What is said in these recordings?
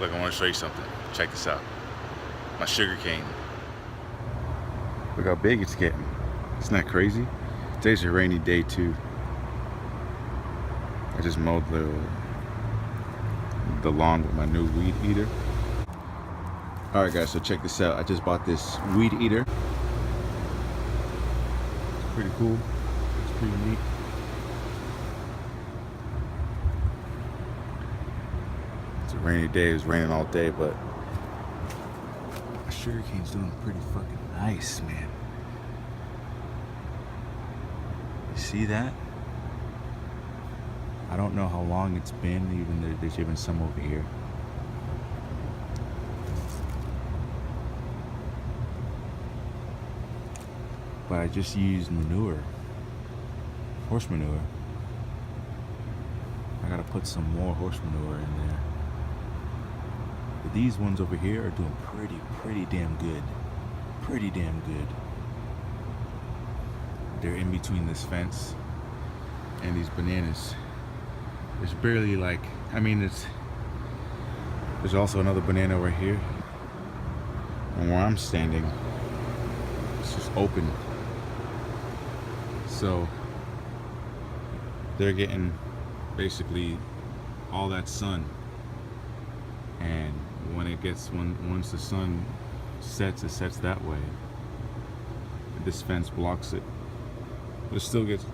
Look, I want to show you something. Check this out. My sugar cane. Look how big it's getting. Isn't that crazy? Today's a rainy day too. I just mowed the lawn with my new weed eater. Alright guys, so check this out. I just bought this weed eater. It's pretty cool. It's pretty neat. It's a rainy day. It was raining all day, but my sugar cane's doing pretty fucking nice, man. You see that? I don't know how long it's been, even there's even some over here. But I just used manure, horse manure. I gotta put some more horse manure in there. But these ones over here are doing pretty damn good. Pretty damn good. They're in between this fence and these bananas. There's barely like, I mean, there's also another banana right here. And where I'm standing, it's just open. So they're getting basically all that sun. And when it gets, once the sun sets, it sets that way. This fence blocks it. But it still gets,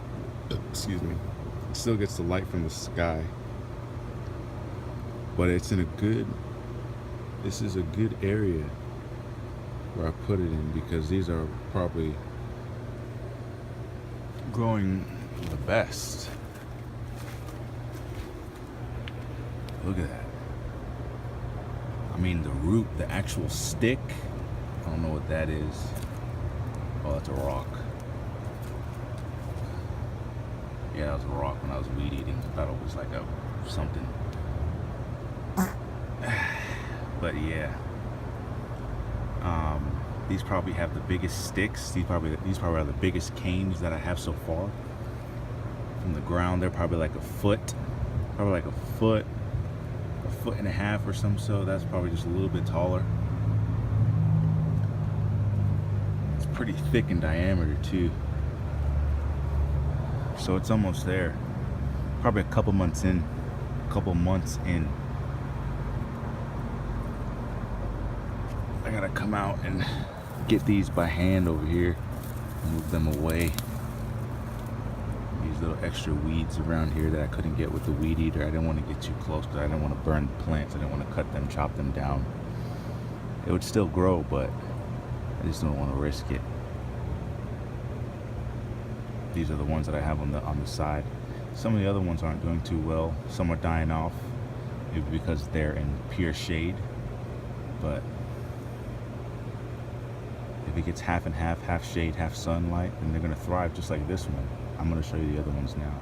excuse me, it still gets the light from the sky. But it's in a good, this is a good area where I put it in, because these are probably growing the best. Look at that. I mean, the root, the actual stick, I don't know what that is. Oh, that's a rock. Yeah, that was a rock when I was weed eating. I thought it was like a something. But yeah. These probably have the biggest sticks. These probably are the biggest canes that I have so far. From the ground, they're probably like a foot. Probably like a foot and a half or something, so that's probably just a little bit taller. It's pretty thick in diameter too. So it's almost there. Probably a couple months in. I gotta come out and get these by hand over here, move them away. These little extra weeds around here that I couldn't get with the weed eater. I didn't want to get too close because I didn't want to burn the plants. I didn't want to cut them, chop them down. It would still grow, but I just don't want to risk it. These are the ones that I have on the side. Some of the other ones aren't doing too well. Some are dying off, maybe because they're in pure shade. But if it gets half and half shade, half sunlight, then they're gonna thrive just like this one. I'm gonna show you the other ones now.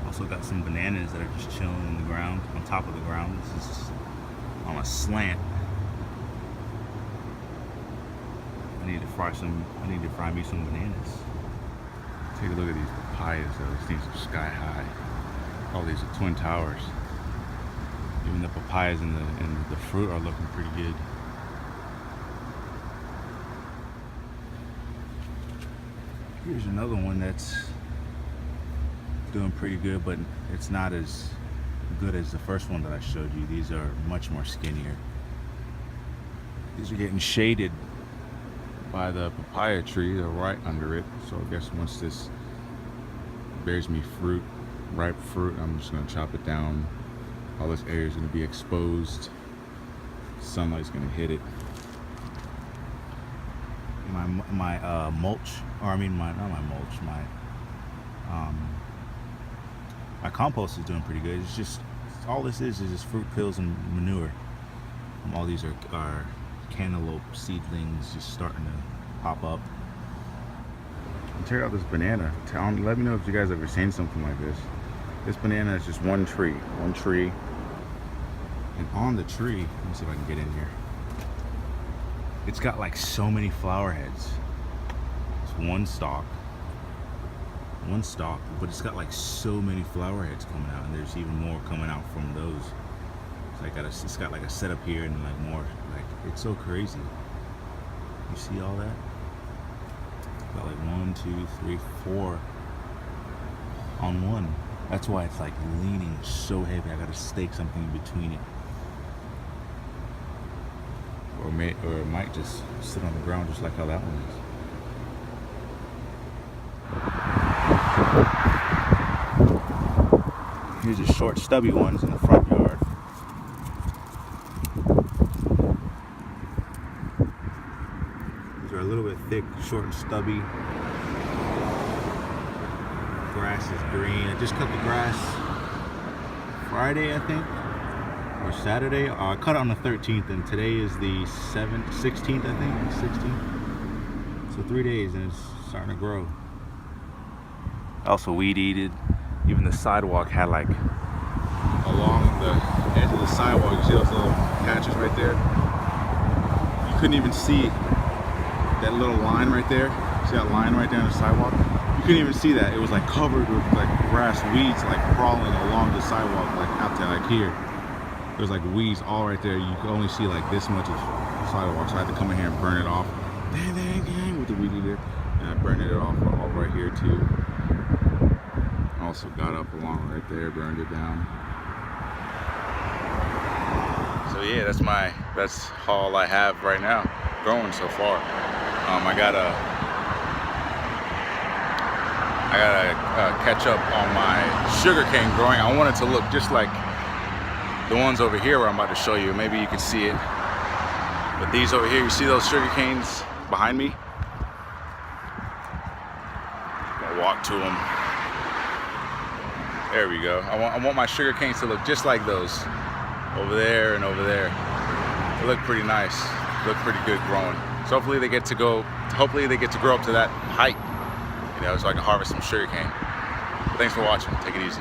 Also got some bananas that are just chilling in the ground, on top of the ground. This is on a slant. I need to fry me some bananas. Take a look at these papayas though. These things are sky high. Oh, these are twin towers. Even the papayas and the fruit are looking pretty good. Here's another one that's doing pretty good, but it's not as good as the first one that I showed you. These are much more skinnier. These are getting shaded by the papaya tree. They're right under it. So I guess once this bears me fruit, ripe fruit, I'm just gonna chop it down. All this area is gonna be exposed. Sunlight's gonna hit it. My mulch, or I mean not my mulch, my compost is doing pretty good. It's just, all this is just fruit peels and manure. All these are cantaloupe seedlings just starting to pop up. And check out this banana. Let me know if you guys ever seen something like this. This banana is just one tree. And on the tree, let me see if I can get in here. It's got like so many flower heads. It's one stalk, but it's got like so many flower heads coming out, and there's even more coming out from those. It's like it's got like a setup here and like more, like it's so crazy. You see all that? Got like 1, 2, 3, 4 on one. That's why it's like leaning so heavy. I gotta stake something in between it. Or it might just sit on the ground just like how that one is. Here's the short stubby ones in the front yard. These are a little bit thick, short and stubby. Grass is green. I just cut the grass Friday, I think, or Saturday. I cut it on the 13th, and today is the 16th, I think, 16th. So 3 days, and it's starting to grow. I also weed-eated. Even the sidewalk had like, along the edge of the sidewalk, you see those little patches right there? You couldn't even see that little line right there. See that line right there on the sidewalk? You couldn't even see that. It was like covered with like grass, weeds like crawling along the sidewalk, like out to like here. There's like weeds all right there. You could only see like this much of the sidewalk, so I had to come in here and burn it off. Dang, with the weed eater. And I burned it off all right here too. Also got up along right there, burned it down. So yeah, that's all I have right now growing so far. I gotta catch up on my sugarcane growing. I want it to look just like the ones over here where I'm about to show you. Maybe you can see it. But these over here, you see those sugar canes behind me? I'm gonna walk to them. There we go. I want my sugar canes to look just like those. Over there and over there. They look pretty nice. Look pretty good growing. So hopefully they get to grow up to that height, you know, so I can harvest some sugar cane. But thanks for watching. Take it easy.